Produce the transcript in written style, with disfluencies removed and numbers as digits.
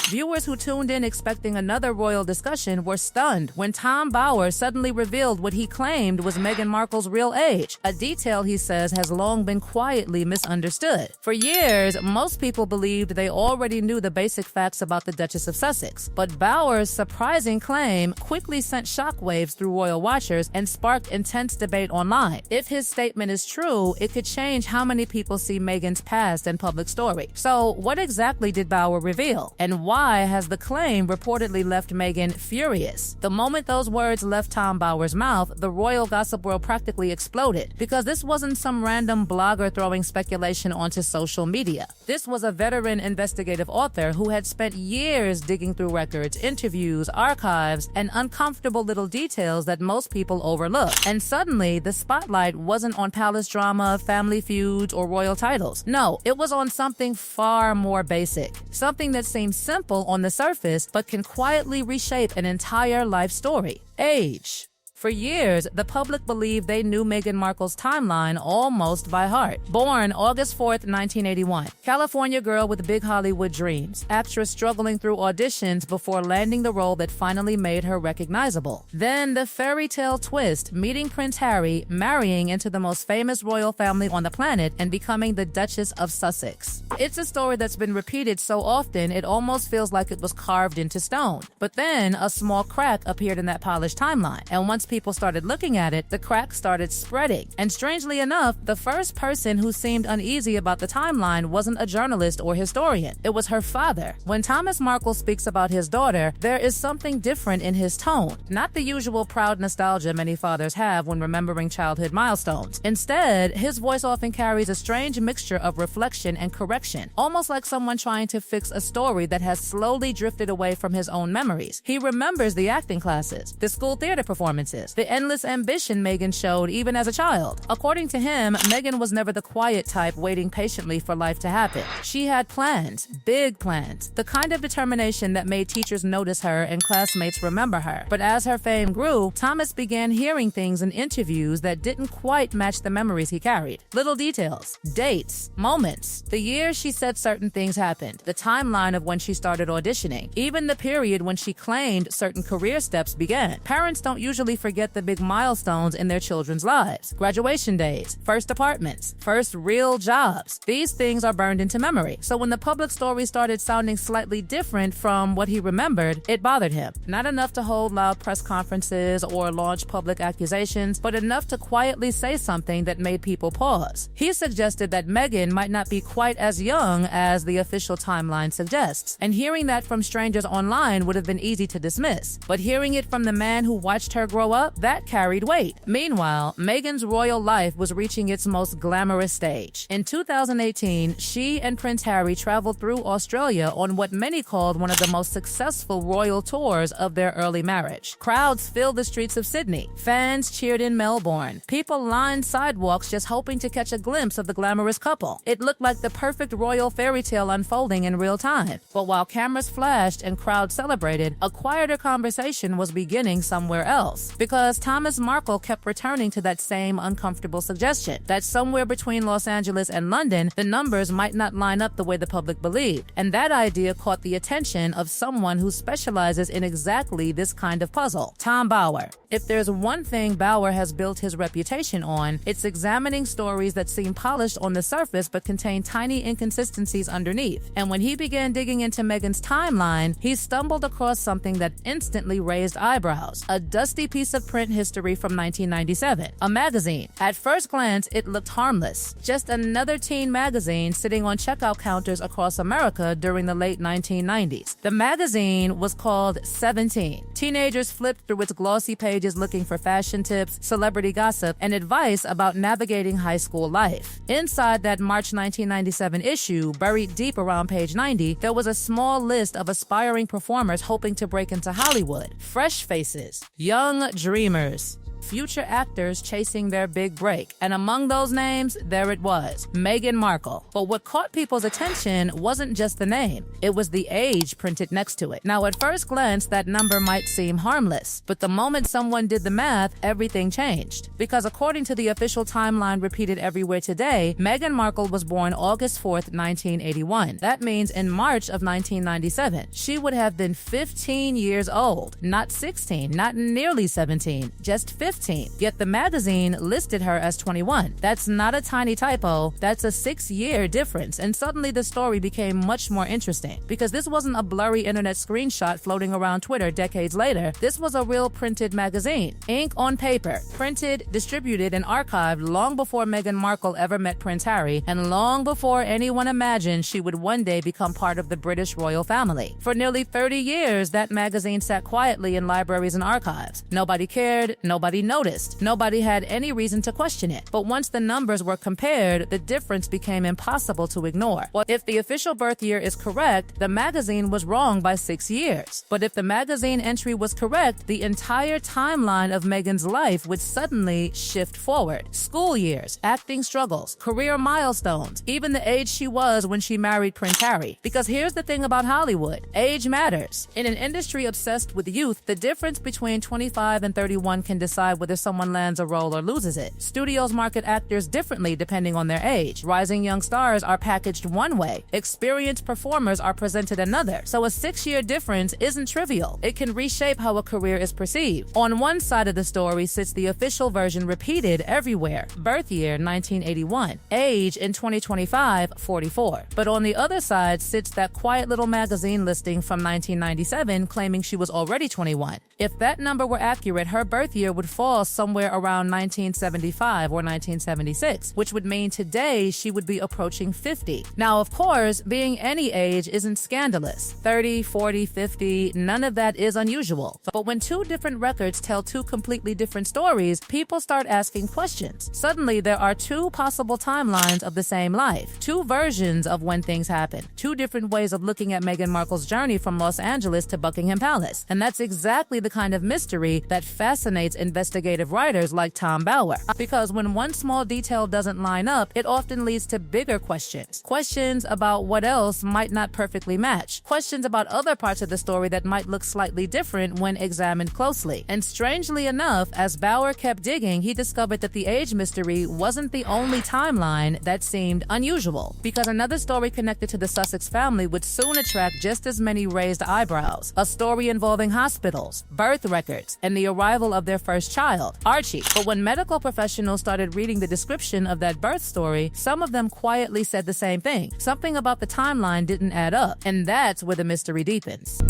Viewers who tuned in expecting another royal discussion were stunned when Tom Bauer suddenly revealed what he claimed was Meghan Markle's real age, a detail he says has long been quietly misunderstood. For years, most people believed they already knew the basic facts about the Duchess of Sussex, but Bauer's surprising claim quickly sent shockwaves through royal watchers and sparked intense debate online. If his statement is true, it could change how many people see Meghan's past and public story. So, what exactly did Bauer reveal? And why has the claim reportedly left Meghan furious? The moment those words left Tom Bauer's mouth, the royal gossip world practically exploded, because this wasn't some random blogger throwing speculation onto social media. This was a veteran investigative author who had spent years digging through records, interviews, archives, and uncomfortable little details that most people overlook. And suddenly, the spotlight wasn't on palace drama, family feuds, or royal titles. No, it was on something far more basic. Something that seems simple on the surface, but can quietly reshape an entire life story. Age. For years, the public believed they knew Meghan Markle's timeline almost by heart. Born August 4th, 1981. California girl with big Hollywood dreams. Actress struggling through auditions before landing the role that finally made her recognizable. Then the fairy tale twist, meeting Prince Harry, marrying into the most famous royal family on the planet, and becoming the Duchess of Sussex. It's a story that's been repeated so often it almost feels like it was carved into stone. But then a small crack appeared in that polished timeline, and once people started looking at it, the crack started spreading. And strangely enough, the first person who seemed uneasy about the timeline wasn't a journalist or historian. It was her father. When Thomas Markle speaks about his daughter, there is something different in his tone. Not the usual proud nostalgia many fathers have when remembering childhood milestones. Instead, his voice often carries a strange mixture of reflection and correction, almost like someone trying to fix a story that has slowly drifted away from his own memories. He remembers the acting classes, the school theater performances, the endless ambition Meghan showed even as a child. According to him, Meghan was never the quiet type waiting patiently for life to happen. She had plans, big plans, the kind of determination that made teachers notice her and classmates remember her. But as her fame grew, Thomas began hearing things in interviews that didn't quite match the memories he carried. Little details, dates, moments, the years she said certain things happened, the timeline of when she started auditioning, even the period when she claimed certain career steps began. Parents don't usually forget the big milestones in their children's lives. Graduation days, first apartments, first real jobs. These things are burned into memory. So when the public story started sounding slightly different from what he remembered, it bothered him. Not enough to hold loud press conferences or launch public accusations, but enough to quietly say something that made people pause. He suggested that Meghan might not be quite as young as the official timeline suggests, and hearing that from strangers online would have been easy to dismiss. But hearing it from the man who watched her grow up, that carried weight. Meanwhile, Meghan's royal life was reaching its most glamorous stage. In 2018, she and Prince Harry traveled through Australia on what many called one of the most successful royal tours of their early marriage. Crowds filled the streets of Sydney. Fans cheered in Melbourne. People lined sidewalks just hoping to catch a glimpse of the glamorous couple. It looked like the perfect royal fairy tale unfolding in real time. But while cameras flashed and crowds celebrated, a quieter conversation was beginning somewhere else. Because Thomas Markle kept returning to that same uncomfortable suggestion, that somewhere between Los Angeles and London, the numbers might not line up the way the public believed. And that idea caught the attention of someone who specializes in exactly this kind of puzzle, Tom Bauer. If there's one thing Bauer has built his reputation on, it's examining stories that seem polished on the surface but contain tiny inconsistencies underneath. And when he began digging into Meghan's timeline, he stumbled across something that instantly raised eyebrows. A dusty piece of print history from 1997, a magazine. At first glance, it looked harmless. Just another teen magazine sitting on checkout counters across America during the late 1990s. The magazine was called 17. Teenagers flipped through its glossy pages looking for fashion tips, celebrity gossip, and advice about navigating high school life. Inside that March 1997 issue, buried deep around page 90, there was a small list of aspiring performers hoping to break into Hollywood. Fresh faces, young dreamers. future actors chasing their big break. And among those names, there it was, Meghan Markle. But what caught people's attention wasn't just the name, it was the age printed next to it. Now, at first glance, that number might seem harmless, but the moment someone did the math, everything changed. Because according to the official timeline repeated everywhere today, Meghan Markle was born August 4th, 1981. That means in March of 1997, she would have been 15 years old. Not 16, not nearly 17, just 15. Yet the magazine listed her as 21. That's not a tiny typo, that's a 6-year difference. And suddenly the story became much more interesting, because this wasn't a blurry internet screenshot floating around Twitter decades later. This was a real printed magazine. Ink on paper, printed, distributed, and archived long before Meghan Markle ever met Prince Harry, and long before anyone imagined she would one day become part of the British royal family. For nearly 30 years, that magazine sat quietly in libraries and archives. Nobody cared, nobody noticed, nobody had any reason to question it. But once the numbers were compared, the difference became impossible to ignore. Well, if the official birth year is correct, the magazine was wrong by 6 years. But if the magazine entry was correct, the entire timeline of Meghan's life would suddenly shift forward. School years, acting struggles, career milestones, even the age she was when she married Prince Harry. Because here's the thing about Hollywood, age matters. In an industry obsessed with youth, the difference between 25 and 31 can decide whether someone lands a role or loses it. Studios market actors differently depending on their age. Rising young stars are packaged one way, experienced performers are presented another. So a 6-year difference isn't trivial. It can reshape how a career is perceived. On one side of the story sits the official version repeated everywhere. Birth year 1981. Age in 2025, 44. But on the other side sits that quiet little magazine listing from 1997 claiming she was already 21. If that number were accurate, her birth year would fall somewhere around 1975 or 1976, which would mean today she would be approaching 50. Now, of course, being any age isn't scandalous. 30, 40, 50, none of that is unusual. But when two different records tell two completely different stories, people start asking questions. Suddenly, there are two possible timelines of the same life, two versions of when things happen, two different ways of looking at Meghan Markle's journey from Los Angeles to Buckingham Palace. And that's exactly the kind of mystery that fascinates investigative writers like Tom Bauer. Because when one small detail doesn't line up, it often leads to bigger questions. Questions about what else might not perfectly match. Questions about other parts of the story that might look slightly different when examined closely. And strangely enough, as Bauer kept digging, he discovered that the age mystery wasn't the only timeline that seemed unusual. Because another story connected to the Sussex family would soon attract just as many raised eyebrows. A story involving hospitals, birth records, and the arrival of their first child, Archie. But when medical professionals started reading the description of that birth story, some of them quietly said the same thing. Something about the timeline didn't add up, and that's where the mystery deepens.